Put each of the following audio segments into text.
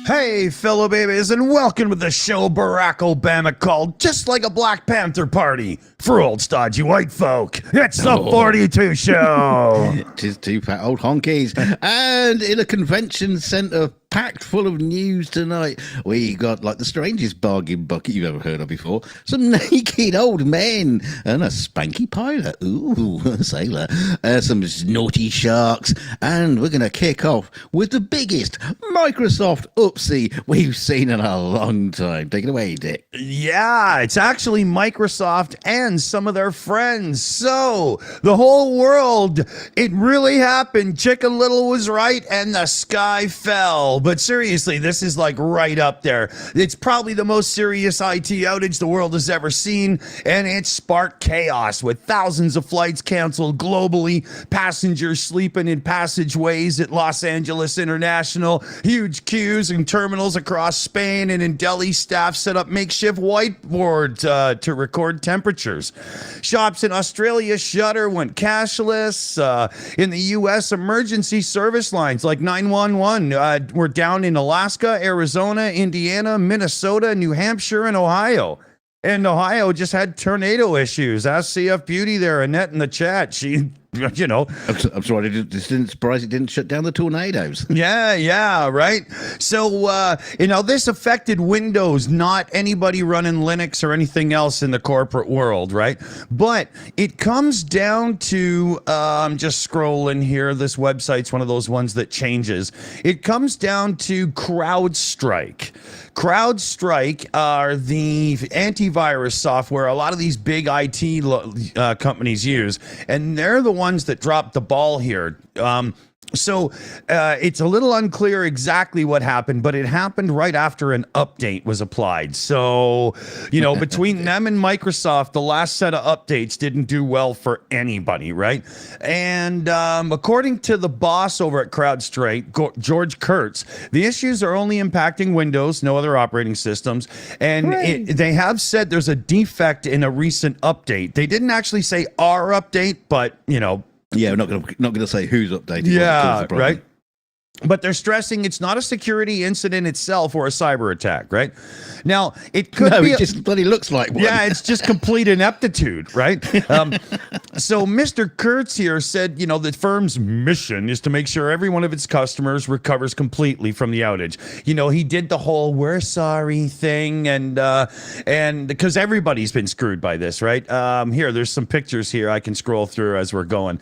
Hey, fellow babies, and welcome to the show Barack Obama called just like a Black Panther party for old stodgy white folk. It's the 42 show. It is two fat old honkies. And in a convention centre packed full of news tonight, we got like the strangest bargain bucket you've ever heard of before. Some naked old men and a spanky pilot. Ooh, a sailor. Some naughty sharks. And we're going to kick off with the biggest Microsoft oopsie we've seen in a long time. Take it away, Dick. Yeah, it's actually Microsoft and some of their friends. So, the whole world, it really happened. Chicken Little was right and the sky fell. But seriously, this is like right up there. It's probably the most serious IT outage the world has ever seen, and it sparked chaos with thousands of flights canceled globally, passengers sleeping in passageways at Los Angeles International, huge queues in terminals across Spain, and in Delhi, staff set up makeshift whiteboards to record temperatures. Shops in Australia shutter, went cashless. In the U.S., emergency service lines like 911 were down in Alaska, Arizona, Indiana, Minnesota, New Hampshire, and Ohio. And Ohio just had tornado issues. Ask CF Beauty there, Annette in the chat. She, you know. I'm sorry, this didn't surprise it didn't shut down the tornadoes. Yeah, right? So, this affected Windows, not anybody running Linux or anything else in the corporate world, right? But it comes down to, I'm just scrolling here. This website's one of those ones that changes. It comes down to CrowdStrike. CrowdStrike are the antivirus software a lot of these big IT companies use, and they're the ones that dropped the ball here. So it's a little unclear exactly what happened, but it happened right after an update was applied. So, between them and Microsoft, the last set of updates didn't do well for anybody, right? And according to the boss over at CrowdStrike, George Kurtz, the issues are only impacting Windows, no other operating systems. And they have said there's a defect in a recent update. They didn't actually say our update, but, Yeah, we're not gonna say who's updated. Yeah, right. But they're stressing it's not a security incident itself or a cyber attack, right? Now, it could be... it just bloody looks like one. Yeah, it's just complete ineptitude, right? So Mr. Kurtz here said, the firm's mission is to make sure every one of its customers recovers completely from the outage. He did the whole "we're sorry" thing, and because everybody's been screwed by this, right? Here, there's some pictures here I can scroll through as we're going.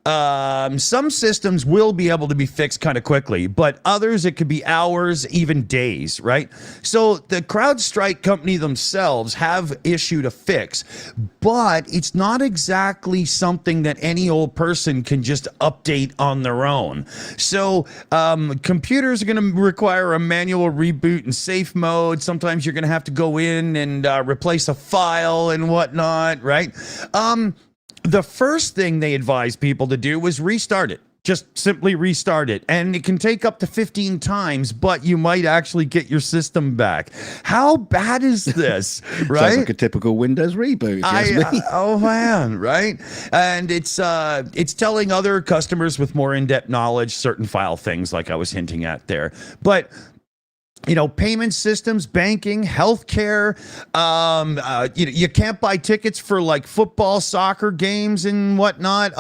Some systems will be able to be fixed kind of quickly, but others, it could be hours, even days, right? So the CrowdStrike company themselves have issued a fix, but it's not exactly something that any old person can just update on their own. So computers are going to require a manual reboot in safe mode. Sometimes you're going to have to go in and replace a file and whatnot, right? The first thing they advised people to do was restart it. Just simply restart it. And it can take up to 15 times, but you might actually get your system back. How bad is this, right? Sounds like a typical Windows reboot. Oh, man, right? And it's telling other customers with more in-depth knowledge certain file things like I was hinting at there. But... payment systems, banking, healthcare. You can't buy tickets for like football, soccer games and whatnot.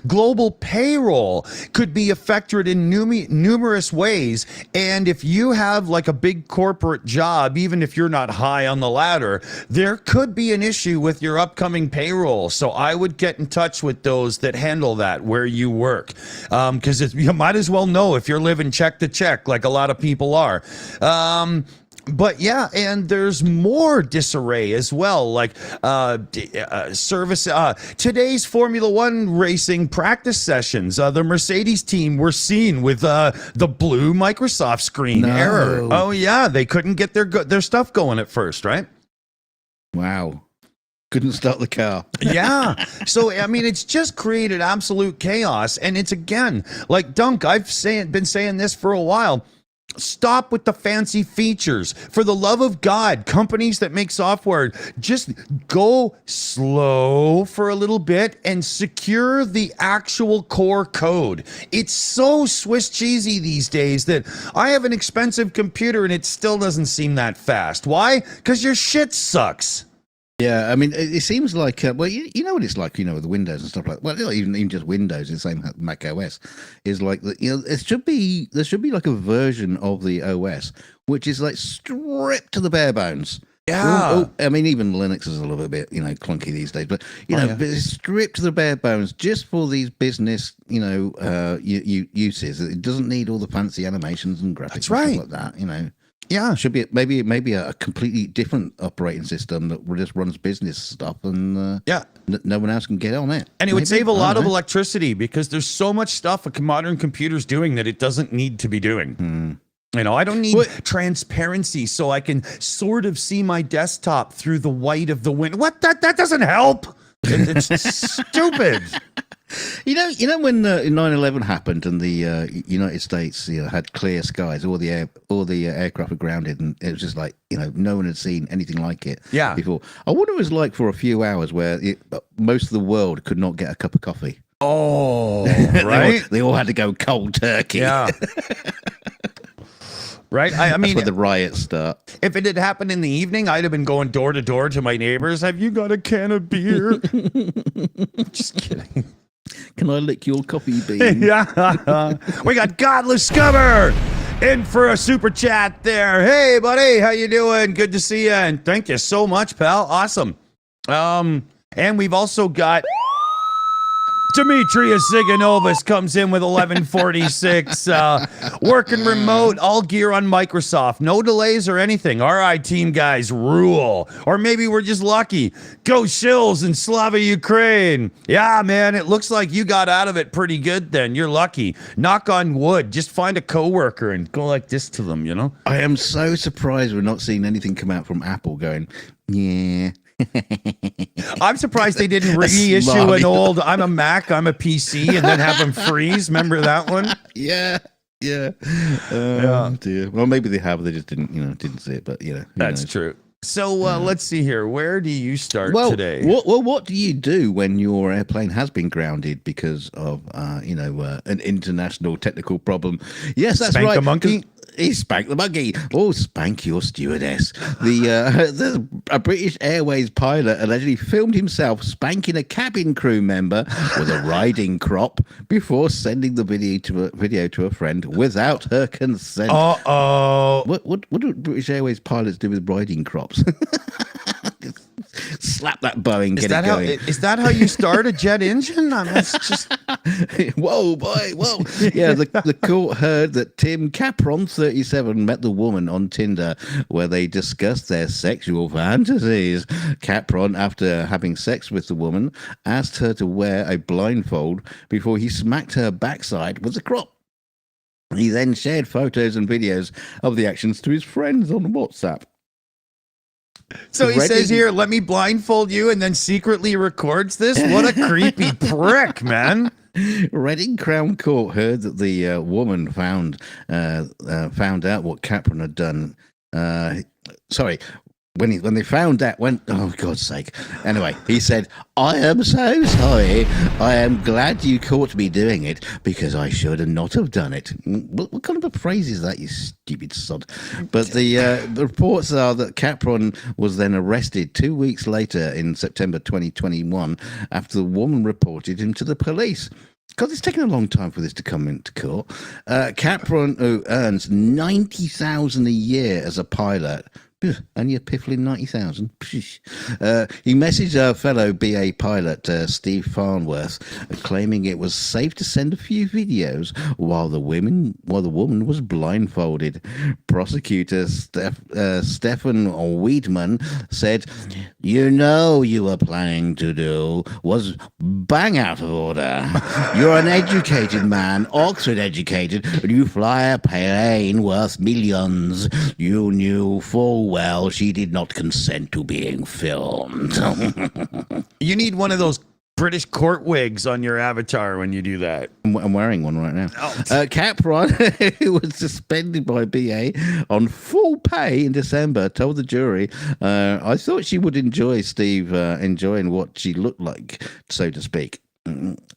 Global payroll could be affected in numerous ways. And if you have like a big corporate job, even if you're not high on the ladder, there could be an issue with your upcoming payroll. So I would get in touch with those that handle that where you work. Because you might as well know if you're living check to check like a lot of people are. But yeah, and there's more disarray as well, like service. Today's Formula One racing practice sessions, the Mercedes team were seen with the blue Microsoft screen error. Oh yeah, they couldn't get their stuff going at first, right? Wow. Couldn't start the car. Yeah. So, it's just created absolute chaos. And it's, again, like Dunk, I've been saying this for a while. Stop with the fancy features. For the love of God, companies that make software, just go slow for a little bit and secure the actual core code. It's so Swiss cheesy these days that I have an expensive computer and it still doesn't seem that fast. Why? Because your shit sucks. Yeah, I mean, it seems like well, you know what it's like, with Windows and stuff like. Well, not even just Windows, it's the same Mac OS is like there should be like a version of the OS which is like stripped to the bare bones. Yeah, I mean, even Linux is a little bit clunky these days, but but it's stripped to the bare bones just for these business uses. It doesn't need all the fancy animations and graphics. That's right. And stuff like that. Yeah, should be maybe a completely different operating system that just runs business stuff, and no one else can get on it. And it would save a lot of electricity because there's so much stuff a modern computer's doing that it doesn't need to be doing. I don't need transparency so I can sort of see my desktop through the white of the window. What? That doesn't help. It's stupid. You know when 9/11 happened and the United States had clear skies, all the aircraft were grounded, and it was just like no one had seen anything like it before. I wonder what it was like for a few hours where most of the world could not get a cup of coffee. Oh, right. they all had to go cold turkey. Yeah. Right? I mean, that's where the riots start. If it had happened in the evening, I'd have been going door to door to my neighbors. Have you got a can of beer? Just kidding. Can I lick your coffee bean? Yeah. We got Godless Scubber in for a super chat there. Hey, buddy. How you doing? Good to see you. And thank you so much, pal. Awesome. And we've also got Demetrius Ziganovas comes in with 1146. Working remote, all gear on Microsoft. No delays or anything. All right, team guys, rule. Or maybe we're just lucky. Go Shills in Slava, Ukraine. Yeah, man, it looks like you got out of it pretty good then. You're lucky. Knock on wood. Just find a coworker and go like this to them, I am so surprised we're not seeing anything come out from Apple going, yeah. I'm surprised they didn't reissue an old I'm a Mac, I'm a PC, and then have them freeze. Remember that one? Yeah. Dear. Well, maybe they have. They just didn't see it. But that's true. So let's see here. Where do you start today? What do you do when your airplane has been grounded because of an international technical problem? Yes, that's right. Spank a monkey. He spanked the monkey. Oh, spank your stewardess. A British Airways pilot allegedly filmed himself spanking a cabin crew member with a riding crop before sending the video to a friend without her consent. Uh-oh. What do British Airways pilots do with riding crops? Slap that Boeing, get it going. Is that how you start a jet engine? That's just... Whoa, boy, whoa. Yeah, the court heard that Tim Capron, 37, met the woman on Tinder where they discussed their sexual fantasies. Capron, after having sex with the woman, asked her to wear a blindfold before he smacked her backside with a crop. He then shared photos and videos of the actions to his friends on WhatsApp. So he says here, let me blindfold you, and then secretly records this? What a creepy prick, man. Reading Crown Court heard that the woman found out what Capron had done. When they found out, oh, God's sake. Anyway, he said, I am so sorry. I am glad you caught me doing it because I should not have done it. What kind of a phrase is that, you stupid sod? But the reports are that Capron was then arrested 2 weeks later in September 2021 after the woman reported him to the police. God, it's taken a long time for this to come into court. Capron, who earns $90,000 a year as a pilot, only a piffling 90,000. He messaged our fellow BA pilot, Steve Farnworth, claiming it was safe to send a few videos while the woman was blindfolded. Prosecutor Stefan Wiedmann said, you were planning to do was bang out of order. You're an educated man, Oxford educated, and you fly a plane worth millions. You knew full well she did not consent to being filmed. You need one of those British court wigs on your avatar when you do that. I'm wearing one right now. Oh. Capron, who was suspended by BA on full pay in December, told the jury, I thought she would enjoy Steve enjoying what she looked like, so to speak.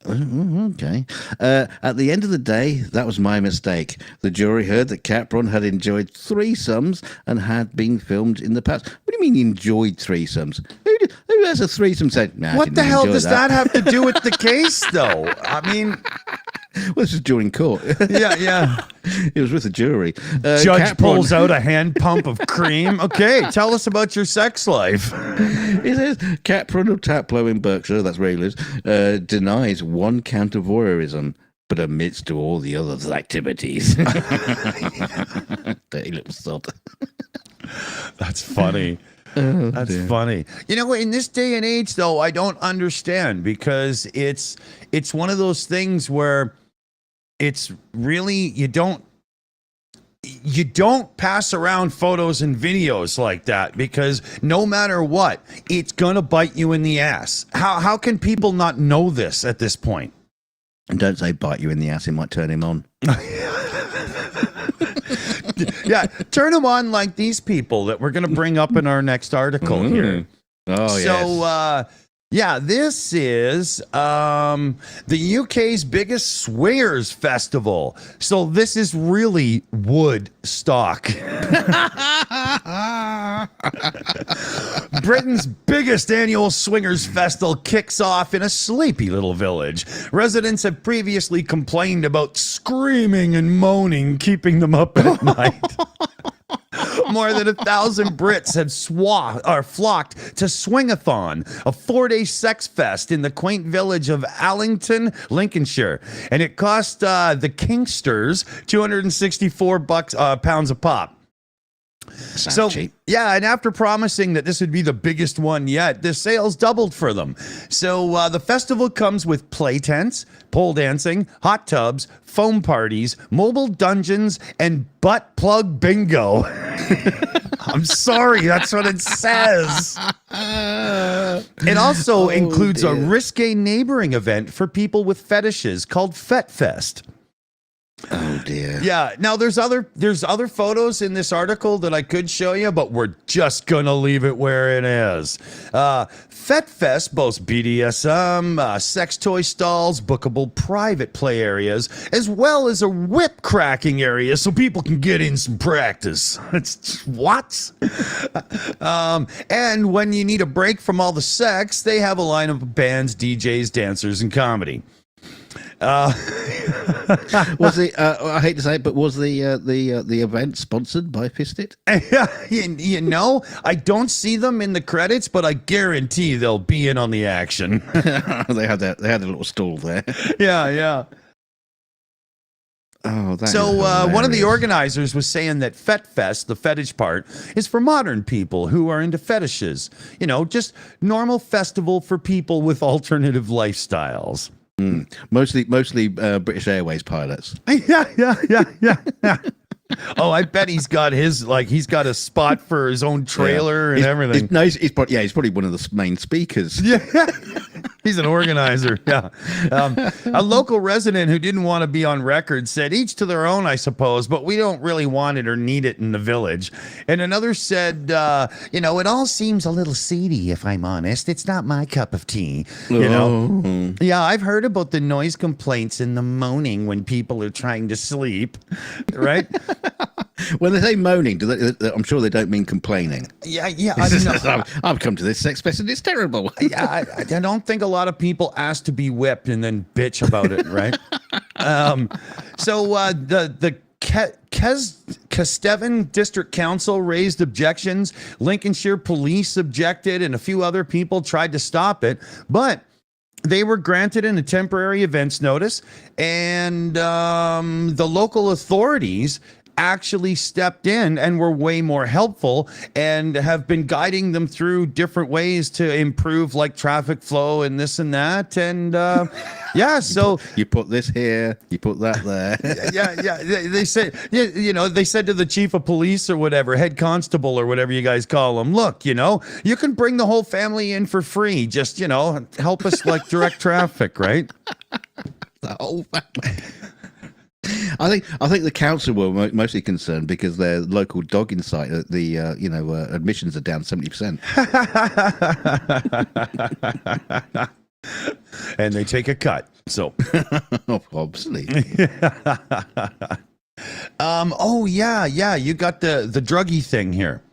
Okay. At the end of the day, that was my mistake. The jury heard that Capron had enjoyed threesomes and had been filmed in the past. What do you mean enjoyed threesomes? Who has a threesome said? Nah, What the hell does that have to do with the case, though? I mean, well, this is during court. yeah. It was with the jury. Judge Capron pulls out a hand pump of cream. Okay, tell us about your sex life. It says Capron of Taplow in Berkshire, that's where he lives, denies one count of voyeurism, but admits to all the other activities. Dirty little sod. That's funny. That's funny. You know, in this day and age, though, I don't understand because it's one of those things where it's really you don't pass around photos and videos like that because no matter what, it's gonna bite you in the ass. How can people not know this at this point? And don't say bite you in the ass, it might turn him on. Yeah, turn them on like these people that we're going to bring up in our next article here. Oh, so, yeah, this is the UK's biggest swingers festival. So this is really Woodstock. Britain's biggest annual swingers festival kicks off in a sleepy little village. Residents have previously complained about screaming and moaning keeping them up at night. More than 1,000 Brits have flocked to Swingathon, a 4-day sex fest in the quaint village of Allington, Lincolnshire, and it cost the Kingsters £264 a pop. So cheap. Yeah, and after promising that this would be the biggest one yet, the sales doubled for them. So the festival comes with play tents, pole dancing, hot tubs, foam parties, mobile dungeons, and butt plug bingo. I'm sorry, that's what it says. It also includes a risque neighboring event for people with fetishes called Fet Fest. Oh dear. Yeah. Now there's other photos in this article that I could show you, but we're just gonna leave it where it is. Fet Fest boasts BDSM, sex toy stalls, bookable private play areas, as well as a whip cracking area so people can get in some practice. It's what? And when you need a break from all the sex, they have a line of bands, DJs, dancers, and comedy. Was the I hate to say it, but was the event sponsored by Fistit? you know, I don't see them in the credits, but I guarantee they'll be in on the action. They had a little stall there. Yeah. Oh, that so is one of the hilarious. organizers was saying that Fet Fest, the fetish part, is for modern people who are into fetishes. You know, just normal festival for people with alternative lifestyles. Mostly British Airways pilots. Yeah. Oh, I bet he's got he's got a spot for his own trailer and everything. He's probably one of the main speakers. Yeah. He's an organizer. Yeah. A local resident who didn't want to be on record said, each to their own, I suppose, but we don't really want it or need it in the village. And another said, it all seems a little seedy, if I'm honest. It's not my cup of tea. You know? Yeah, I've heard about the noise complaints and the moaning when people are trying to sleep. Right? When they say moaning, I'm sure they don't mean complaining. Yeah. I've come to this sex fest and it's terrible. Yeah, I don't think a lot of people ask to be whipped and then bitch about it, right? So the Kesteven District Council raised objections. Lincolnshire Police objected, and a few other people tried to stop it, but they were granted a temporary events notice, and the local authorities actually stepped in and were way more helpful and have been guiding them through different ways to improve like traffic flow and this and that. And yeah, so you put this here, you put that there. yeah. They said, they said to the chief of police or whatever, head constable or whatever you guys call them, look, you can bring the whole family in for free. Just, help us like direct traffic, right? The whole family. I think the council were mostly concerned because their local dogging site, the admissions are down 70%. And they take a cut. So obviously. Oh yeah, you got the druggy thing here.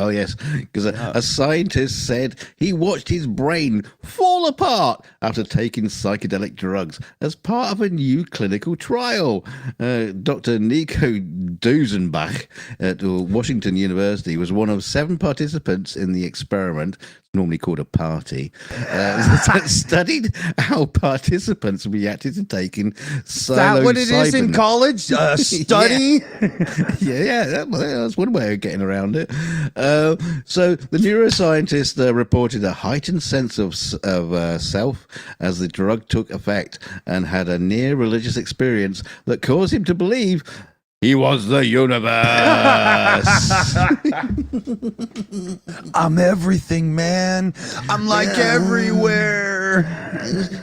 Oh, yes, because a scientist said he watched his brain fall apart after taking psychedelic drugs as part of a new clinical trial. Dr. Nico Dusenbach at Washington University was one of 7 participants in the experiment, normally called a party, that studied how participants reacted to taking psilocybin. Is that what it is in college? A study? Yeah, that's one way of getting around it. So the neuroscientist reported a heightened sense of self as the drug took effect and had a near religious experience that caused him to believe he was the universe. I'm everything, man. I'm like everywhere.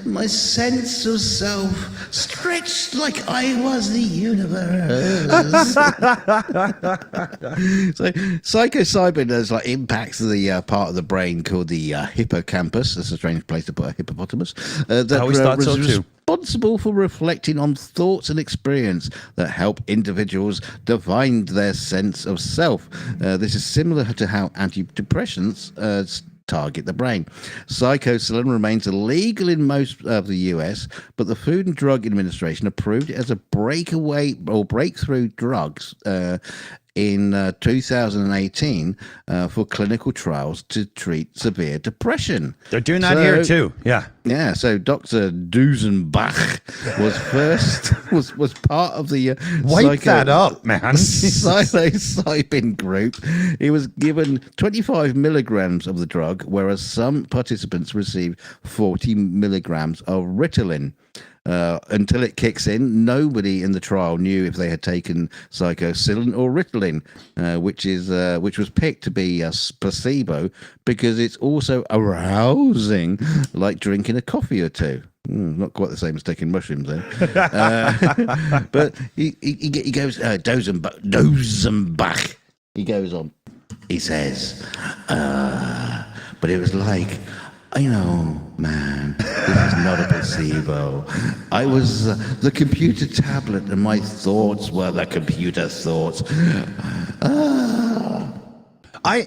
My sense of self stretched like I was the universe. So psilocybin has impacts the part of the brain called the hippocampus. That's a strange place to put a hippopotamus. I always thought so too. Responsible for reflecting on thoughts and experience that help individuals define their sense of self. This is similar to how antidepressants target the brain. Psilocybin remains illegal in most of the US, but the Food and Drug Administration approved it as a breakthrough drugs in 2018 for clinical trials to treat severe depression. They're doing that here too. Yeah. Yeah, so Dr. Dusenbach was part of the wipe that up, man. psilocybin group. He was given 25 milligrams of the drug, whereas some participants received 40 milligrams of Ritalin. Until it kicks in, nobody in the trial knew if they had taken psilocybin or Ritalin, which was picked to be a placebo because it's also arousing, like drinking a coffee or two. Not quite the same as taking mushrooms, then. But he goes, Dozenbach. He goes on. He says, but it was like, man, this is not a placebo. I was the computer tablet, and my thoughts were the computer thoughts.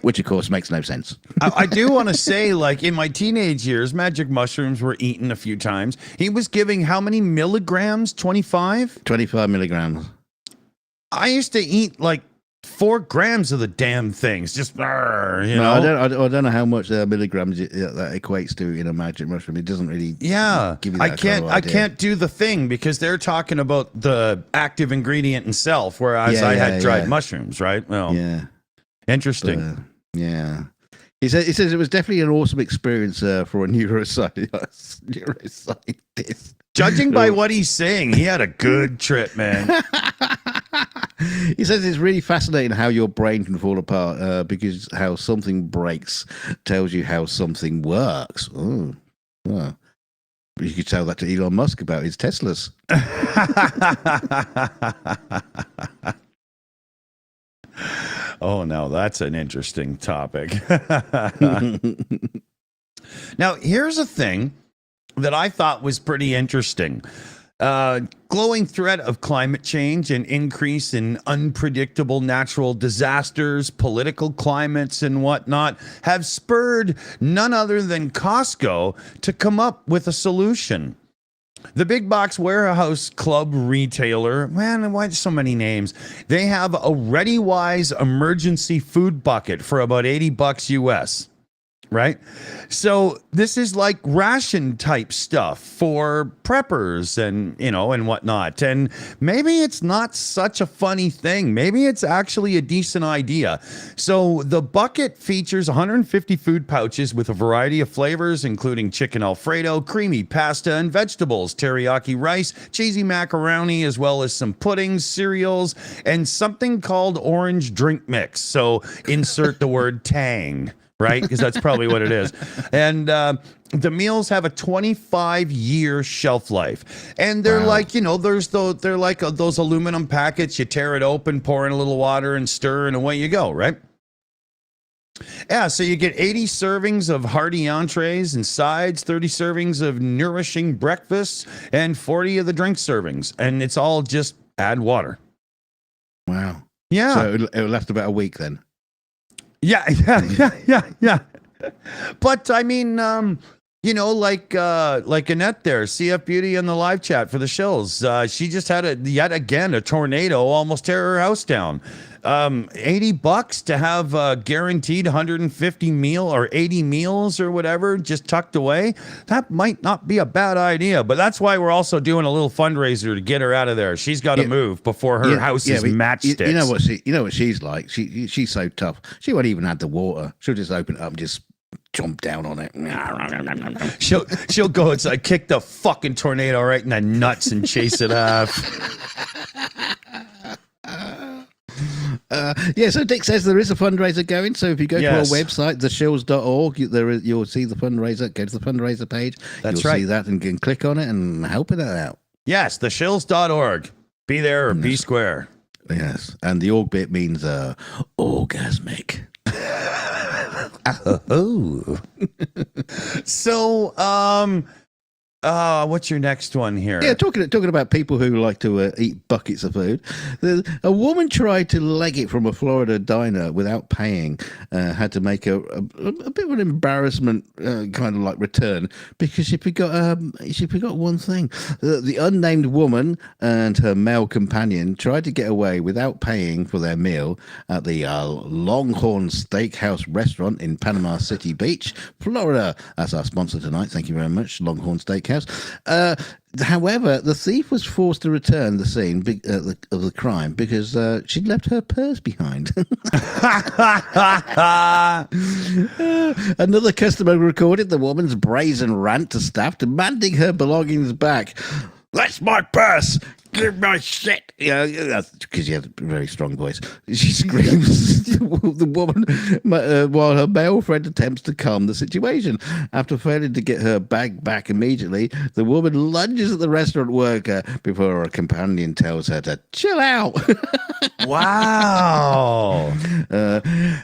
Which, of course, makes no sense. I do want to say, in my teenage years, magic mushrooms were eaten a few times. He was giving how many milligrams? 25? 25 milligrams. I used to eat 4 grams of the damn things. Just, you know. I don't know how much milligrams that equates to in a magic mushroom. It doesn't really give you that I can't do the thing because they're talking about the active ingredient itself, whereas I had dried mushrooms, right? Well, yeah. Interesting. Yeah. He says it was definitely an awesome experience for a neuroscientist. Judging by what he's saying, he had a good trip, man. He says it's really fascinating how your brain can fall apart because how something breaks tells you how something works. Oh. You could tell that to Elon Musk about his Teslas. Oh, now that's an interesting topic. Now, here's a thing that I thought was pretty interesting. Glowing threat of climate change and increase in unpredictable natural disasters, political climates, and whatnot have spurred none other than Costco to come up with a solution. The big box warehouse club retailer, man, why so many names? They have a ReadyWise emergency food bucket for about $80 US. Right? So this is like ration type stuff for preppers and whatnot. And maybe it's not such a funny thing. Maybe it's actually a decent idea. So the bucket features 150 food pouches with a variety of flavors, including chicken Alfredo, creamy pasta, and vegetables, teriyaki rice, cheesy macaroni, as well as some puddings, cereals, and something called orange drink mix. So insert the word tang. Right? Because that's probably what it is. And the meals have a 25-year shelf life. And they're like, they're like those aluminum packets. You tear it open, pour in a little water and stir, and away you go, right? Yeah, so you get 80 servings of hearty entrees and sides, 30 servings of nourishing breakfasts, and 40 of the drink servings. And it's all just add water. Wow. Yeah. So it'll last about a week then. Yeah. But I mean, like Annette there, CF Beauty in the live chat for the Shills. She just had yet again a tornado almost tear her house down. $80 to have a guaranteed 150 meal or 80 meals or whatever just tucked away. That might not be a bad idea, but that's why we're also doing a little fundraiser to get her out of there. She's got to move before her house is matchsticks. You know what she's like. She's so tough. She won't even add the water. She'll just open it up and just jump down on it. She'll go inside, kick the fucking tornado right in the nuts and chase it off. So Dick says there is a fundraiser going. So if you go to our website, theshills.org, you'll see the fundraiser. Go to the fundraiser page. You'll see that and can click on it and help it out. Yes, theshills.org. Be there or be square. Yes, and the org bit means orgasmic. Oh. So, what's your next one here? Yeah, talking about people who like to eat buckets of food. A woman tried to leg it from a Florida diner without paying. Had to make a bit of an embarrassment kind of like return because she forgot one thing. The unnamed woman and her male companion tried to get away without paying for their meal at the Longhorn Steakhouse restaurant in Panama City Beach, Florida. That's our sponsor tonight. Thank you very much, Longhorn Steakhouse. However, the thief was forced to return the scene of the crime because she'd left her purse behind. Another customer recorded the woman's brazen rant to staff, demanding her belongings back. "That's my purse! Give my shit!" Because she had a very strong voice. She screams the woman while her male friend attempts to calm the situation. After failing to get her bag back immediately, the woman lunges at the restaurant worker before her companion tells her to chill out. Wow.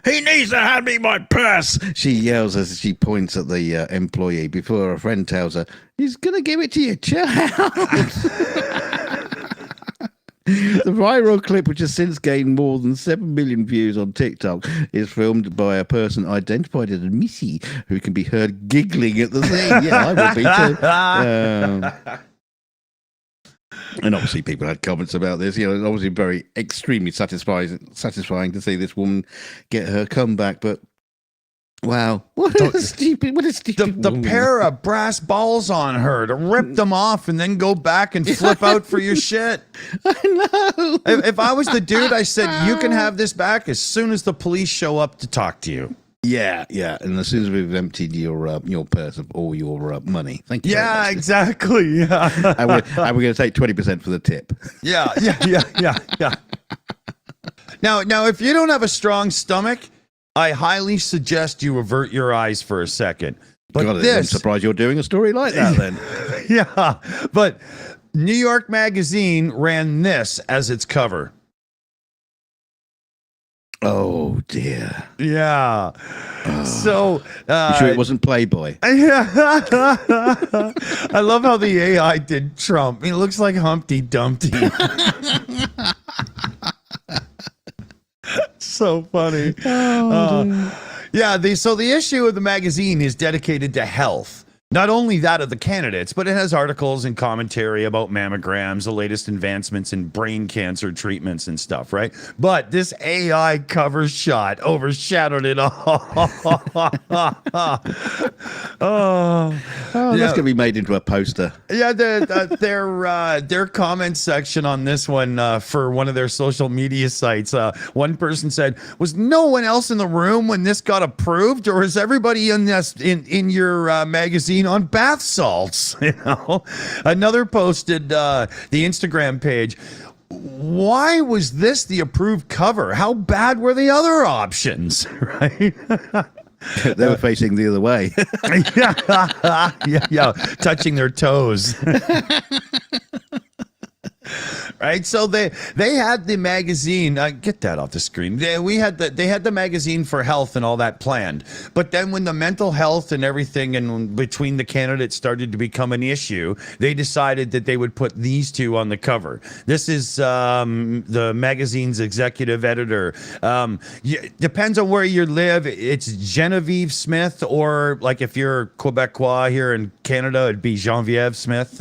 "He needs to hand me my purse," she yells as she points at the employee before her friend tells her, "He's going to give it to you. Chill out." The viral clip, which has since gained more than 7 million views on TikTok, is filmed by a person identified as Missy, who can be heard giggling at the scene. Yeah, I would be too. And obviously people had comments about this. It's obviously very extremely satisfying to see this woman get her comeback, but wow, what a stupid the pair of brass balls on her to rip them off and then go back and flip out for your shit. I know. If I was the dude, I said, you can have this back as soon as the police show up to talk to you. Yeah, and as soon as we've emptied your purse of all your money, thank you. Yeah, exactly. Yeah, and we're going to take 20% for the tip. Yeah. Now, if you don't have a strong stomach, I highly suggest you avert your eyes for a second. But I'm surprised you're doing a story like that then. Yeah, but New York Magazine ran this as its cover. Oh, dear. Yeah. So... you sure it wasn't Playboy? I love how the AI did Trump. He looks like Humpty Dumpty. So funny. So the issue of the magazine is dedicated to health. Not only that of the candidates, but it has articles and commentary about mammograms, the latest advancements in brain cancer treatments and stuff, right? But this AI cover shot overshadowed it all. Oh, that's going to be made into a poster. Yeah, their comment section on this one for one of their social media sites, one person said, "Was no one else in the room when this got approved, or is everybody in this in your magazine on bath salts?" You know, another posted the Instagram page. Why was this the approved cover? How bad were the other options? Right. They were facing the other way. yeah, touching their toes. Right, so they had the magazine. Get that off the screen. They had the magazine for health and all that planned. But then when the mental health and everything and between the candidates started to become an issue, they decided that they would put these two on the cover. This is the magazine's executive editor. Depends on where you live. It's Genevieve Smith, or like if you're Quebecois here in Canada, it'd be Genevieve Smith.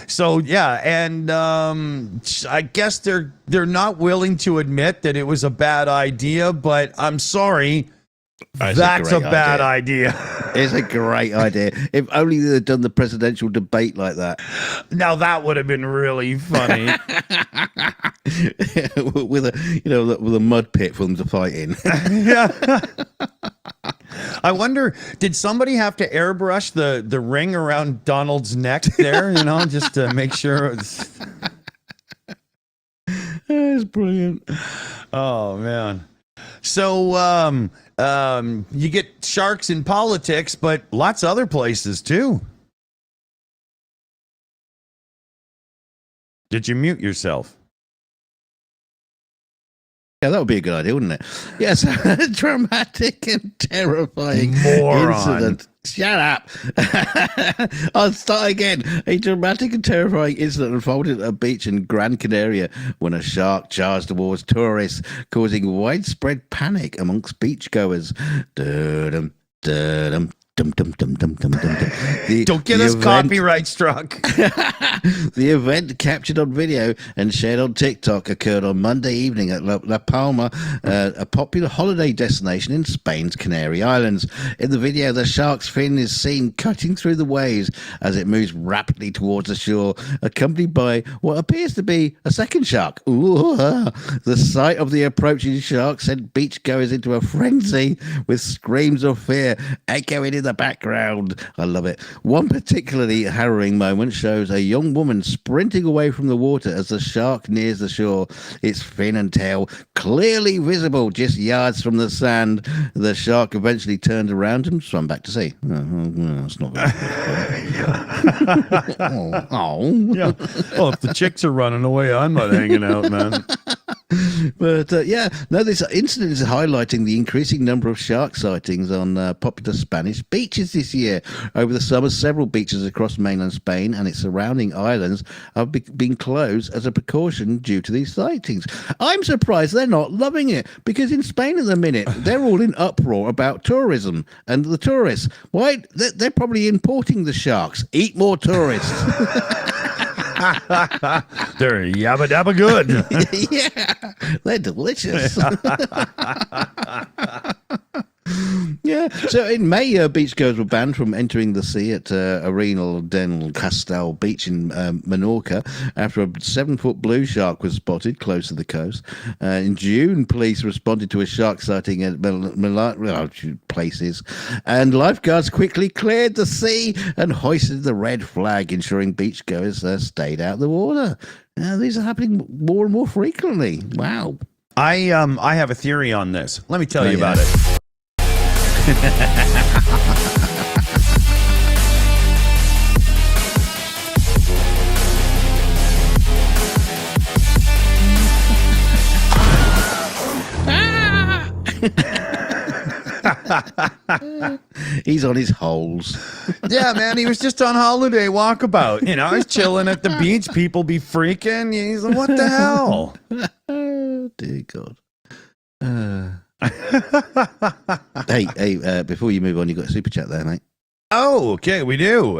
So yeah, and I guess they're not willing to admit that it was a bad idea, but I'm sorry, that's a bad idea. It's a great idea. If only they'd done the presidential debate like that. Now that would have been really funny. with a mud pit for them to fight in. Yeah. I wonder, did somebody have to airbrush the ring around Donald's neck there, just to make sure it's... It's brilliant. Oh, man. So, you get sharks in politics, but lots of other places, too. Did you mute yourself? Yeah, that would be a good idea, wouldn't it? Yes, a dramatic and terrifying incident. Shut up. I'll start again. A dramatic and terrifying incident unfolded at a beach in Gran Canaria when a shark charged towards tourists, causing widespread panic amongst beachgoers. Dum, dum, dum, dum, dum, dum, dum, dum. Don't get us copyright struck. The event, captured on video and shared on TikTok, occurred on Monday evening at La Palma, a popular holiday destination in Spain's Canary Islands. In the video, the shark's fin is seen cutting through the waves as it moves rapidly towards the shore, accompanied by what appears to be a second shark. Ooh, the sight of the approaching shark sent beachgoers into a frenzy, with screams of fear echoing in the background. I love it. One particularly harrowing moment shows a young woman sprinting away from the water as the shark nears the shore, its fin and tail clearly visible just yards from the sand. The shark eventually turned around and swam back to sea. That's not very good. Yeah. Well, if the chicks are running away, I'm not hanging out, man. But this incident is highlighting the increasing number of shark sightings on popular Spanish beaches this year. Over the summer, several beaches across mainland Spain and its surrounding islands have been closed as a precaution due to these sightings. I'm surprised they're not loving it, because in Spain at the minute, they're all in uproar about tourism and the tourists. Why? They're probably importing the sharks. Eat more tourists. They're yabba dabba good. Yeah, they're delicious. Yeah. So in May, beachgoers were banned from entering the sea at Arenal del Castel Beach in Menorca after a 7-foot blue shark was spotted close to the coast. In June, police responded to a shark sighting at places, and lifeguards quickly cleared the sea and hoisted the red flag, ensuring beachgoers stayed out of the water. These are happening more and more frequently. Wow. I have a theory on this. Let me tell you about it. He's on his holes. Yeah, man, he was just on holiday walkabout. He's chilling at the beach. People be freaking. He's like, what the hell? Oh, dear God. Hey, before you move on, you got a super chat there, mate. Oh, okay, we do.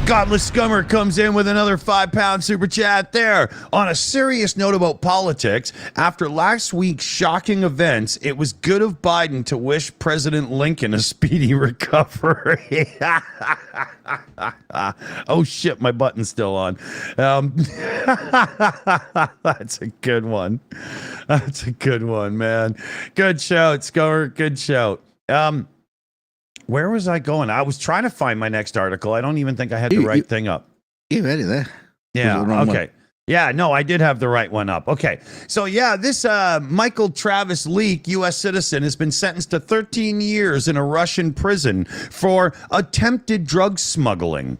Godless Scummer comes in with another £5 super chat there. On a serious note about politics, after last week's shocking events, it was good of Biden to wish President Lincoln a speedy recovery. Oh shit, my button's still on. That's a good one. That's a good one, man. Good shout, Scummer. Good shout. Where was I going? I was trying to find my next article. I don't even think I had the right thing up. You had it there. Yeah. Okay. One? Yeah. No, I did have the right one up. Okay. So yeah, this Michael Travis Leak, U.S. citizen, has been sentenced to 13 years in a Russian prison for attempted drug smuggling.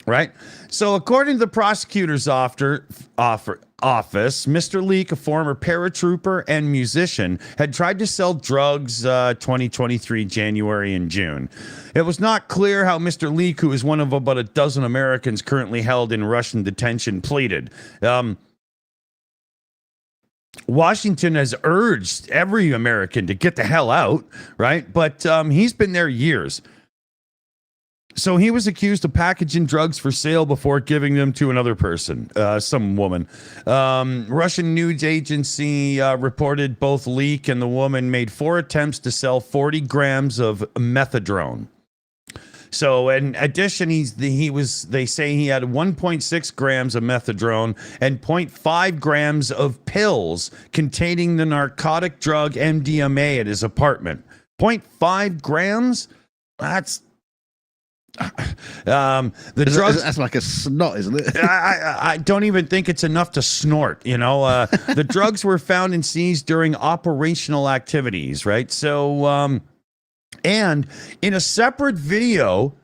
Right. So according to the prosecutor's office, Mr. Leak, a former paratrooper and musician, had tried to sell drugs 2023 January and June. It was not clear how Mr. Leak, who is one of about a dozen Americans currently held in Russian detention, pleaded. Washington has urged every American to get the hell out, right? But he's been there years. So he was accused of packaging drugs for sale before giving them to another person, some woman. Russian news agency reported both Leak and the woman made 4 attempts to sell 40 grams of methadone. So in addition, they say he had 1.6 grams of methadone and 0.5 grams of pills containing the narcotic drug MDMA at his apartment. 0.5 grams? That's the drugs. That's like a snot, isn't it? I don't even think it's enough to snort. The drugs were found and seized during operational activities, right? So, and in a separate video,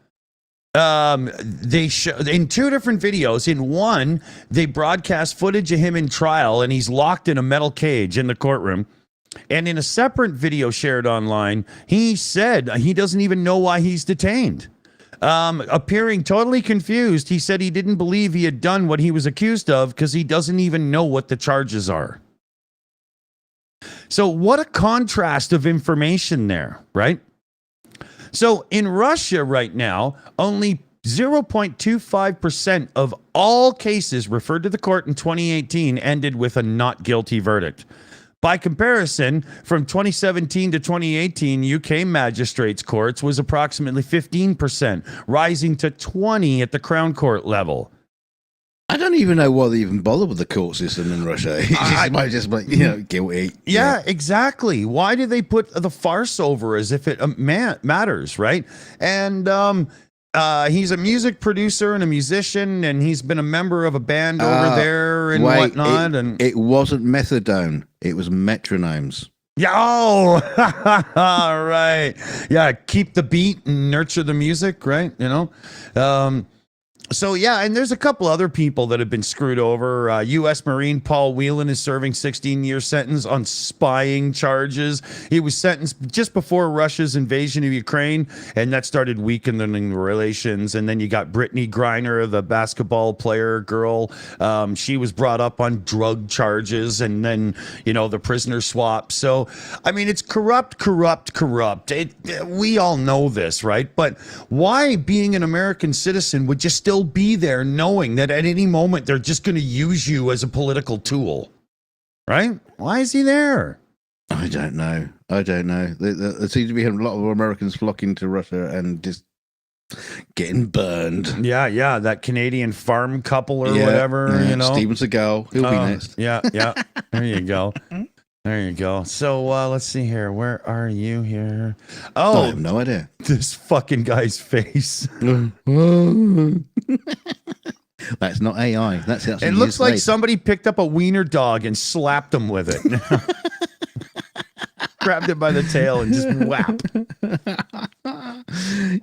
they show in 2 different videos. In one, they broadcast footage of him in trial, and he's locked in a metal cage in the courtroom. And in a separate video shared online, he said he doesn't even know why he's detained. Appearing totally confused, he said he didn't believe he had done what he was accused of because he doesn't even know what the charges are. So what a contrast of information there, right? So in Russia right now, only 0.25% of all cases referred to the court in 2018 ended with a not guilty verdict. By comparison, from 2017 to 2018, UK magistrates' courts was approximately 15%, rising to 20% at the Crown Court level. I don't even know why they even bother with the court system in Russia. It's just like, guilty. Yeah, exactly. Why do they put the farce over as if it matters, right? And he's a music producer and a musician, and he's been a member of a band over there and whatnot. It wasn't methadone. It was metronomes. Yeah. Oh, right. Yeah. Keep the beat and nurture the music, right? So, yeah, and there's a couple other people that have been screwed over. U.S. Marine Paul Whelan is serving 16-year sentence on spying charges. He was sentenced just before Russia's invasion of Ukraine, and that started weakening relations. And then you got Brittany Griner, the basketball player girl. She was brought up on drug charges, and then, the prisoner swap. So, I mean, it's corrupt. We all know this, right? But why, being an American citizen, would you still be there knowing that at any moment they're just going to use you as a political tool, right? Why is he there? I don't know. There seems to be a lot of Americans flocking to Russia and just getting burned. Yeah, that Canadian farm couple or whatever, Steven Seagal, he'll be next. Yeah, there you go. There you go. So let's see here. Where are you here? Oh, I have no idea. This fucking guy's face. That's not AI. That's actually. It looks like somebody picked up a wiener dog and slapped him with it. Grabbed it by the tail and just whap.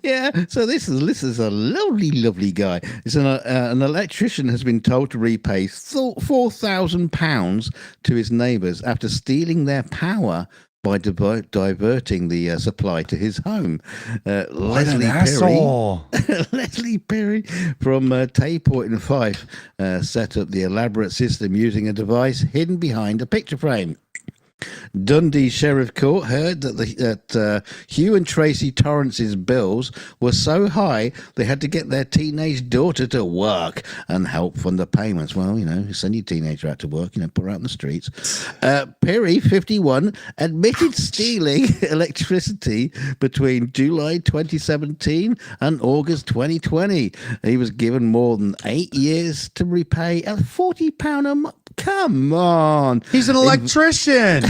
Yeah, so this is a lovely guy. It's an electrician has been told to repay £4,000 to his neighbours after stealing their power by diverting the supply to his home. Leslie Perry from Tayport in Fife set up the elaborate system using a device hidden behind a picture frame. Dundee Sheriff Court heard that Hugh and Tracy Torrance's bills were so high they had to get their teenage daughter to work and help fund the payments. Well, send your teenager out to work, put her out in the streets. Perry, 51, admitted stealing electricity between July 2017 and August 2020. He was given more than 8 years to repay a £40 a month. Come on. He's an electrician.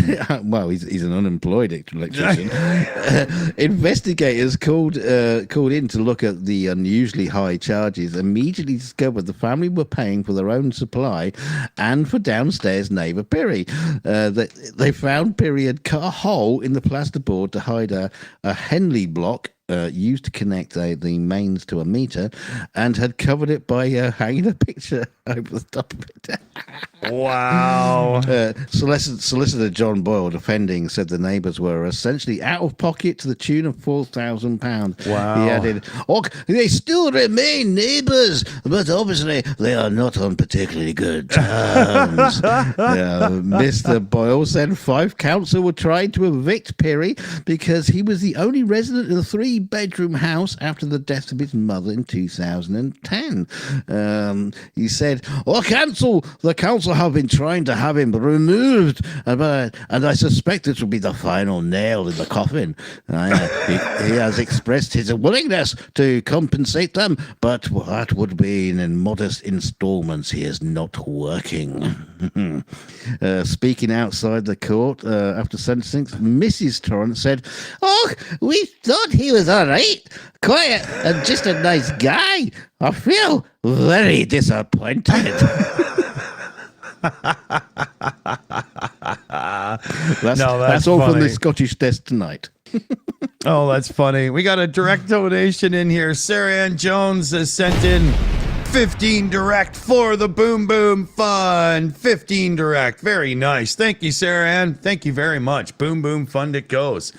Well, he's an unemployed electrician. Investigators called in to look at the unusually high charges. Immediately discovered the family were paying for their own supply and for downstairs neighbour Perry. They found Perry had cut a hole in the plasterboard to hide a Henley block used to connect the mains to a meter, and had covered it by hanging a picture over the top of it. Wow. Solicitor John Boyle, defending, said the neighbours were essentially out of pocket to the tune of £4,000. Wow. He added, they still remain neighbours, but obviously they are not on particularly good terms. Mr. Boyle said 5 council were trying to evict Perry because he was the only resident in the 3-bedroom house after the death of his mother in 2010. He said, the council have been trying to have him removed, and I suspect this will be the final nail in the coffin. He has expressed his willingness to compensate them, but that would be in modest installments. He is not working. Speaking outside the court after sentencing, Mrs. Torrance said, we thought he was all right, quiet, and just a nice guy. I feel very disappointed. That's all funny. from the Scottish desk tonight. Oh, that's funny. We got a direct donation in here. Sarah Ann Jones has sent in 15 direct for the Boom Boom Fund. 15 direct. Very nice. Thank you, Sarah Ann. Thank you very much. Boom Boom Fund it goes.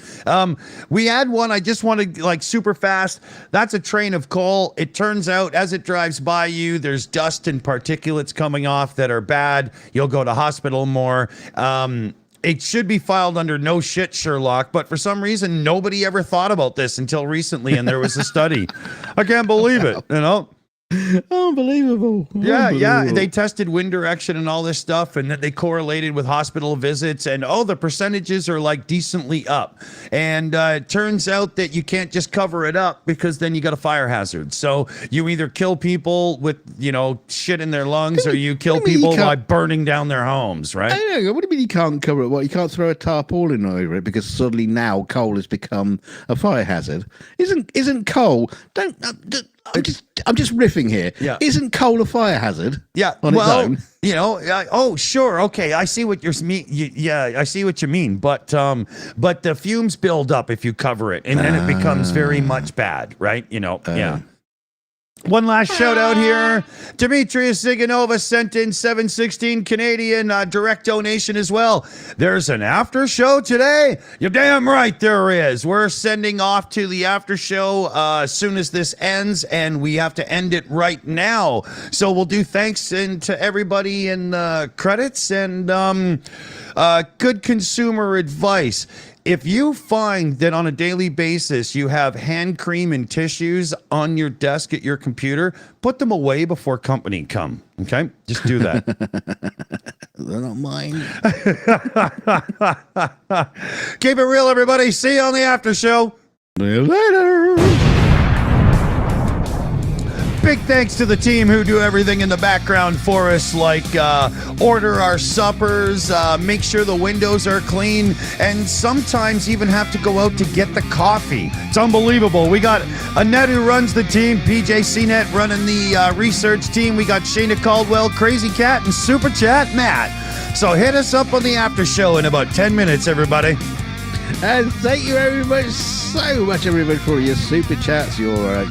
We had one. I just want to, super fast. That's a train of coal. It turns out as it drives by you, there's dust and particulates coming off that are bad. You'll go to hospital more. It should be filed under no shit, Sherlock, but for some reason, nobody ever thought about this until recently, and there was a study. I can't believe it, Unbelievable. Yeah. They tested wind direction and all this stuff, and then they correlated with hospital visits, and the percentages are decently up. And it turns out that you can't just cover it up, because then you got a fire hazard. So you either kill people with shit in their lungs, or you kill people by burning down their homes, right? I don't know. What do you mean you can't cover it? What, you can't throw a tarpaulin over it because suddenly now coal has become a fire hazard? Isn't coal? I'm just riffing here. Yeah. Isn't coal a fire hazard? Yeah. On its own? Sure. Okay. I see what I see what you mean. But the fumes build up if you cover it, and then it becomes very much bad, right? Yeah. One last shout out here. Demetrius Ziganova sent in 716 Canadian direct donation as well. There's an after show today. You're damn right there is. We're sending off to the after show as soon as this ends, and we have to end it right now. So we'll do thanks to everybody in credits and good consumer advice. If you find that on a daily basis you have hand cream and tissues on your desk at your computer, put them away before company come. Okay? Just do that. They're not mine. Keep it real, everybody. See you on the after show. See you later. Big thanks to the team who do everything in the background for us, like order our suppers, make sure the windows are clean, and sometimes even have to go out to get the coffee. It's unbelievable. We got Annette who runs the team, PJ CNET running the research team. We got Shayna Caldwell, Crazy Cat, and Super Chat Matt. So hit us up on the after show in about 10 minutes, everybody. And thank you so much, everybody, for your super chats, your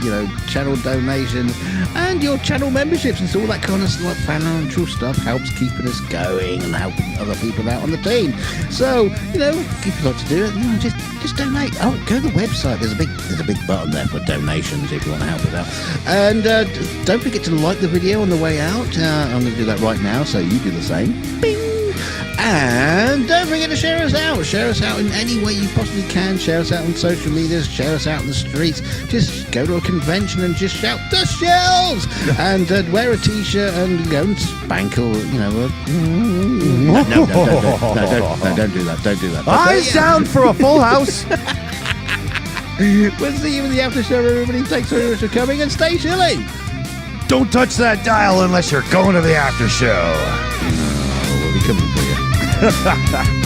channel donations, and your channel memberships, and all that kind of financial stuff helps keeping us going and helping other people out on the team. So if you'd like to do it, just donate. Oh, go to the website. There's a big button there for donations if you want to help us out. And don't forget to like the video on the way out. I'm going to do that right now, so you do the same. Bing. And don't forget to share us out. Share us out in any way you possibly can. Share us out on social medias. Share us out in the streets. Just go to a convention and just shout the Shills and wear a t-shirt and go and spank or no, don't do that. Don't do that. Eyes down for a full house. We'll see you in the after show, everybody. Thanks very much for coming and stay chilly. Don't touch that dial unless you're going to the after show. We'll be coming for you.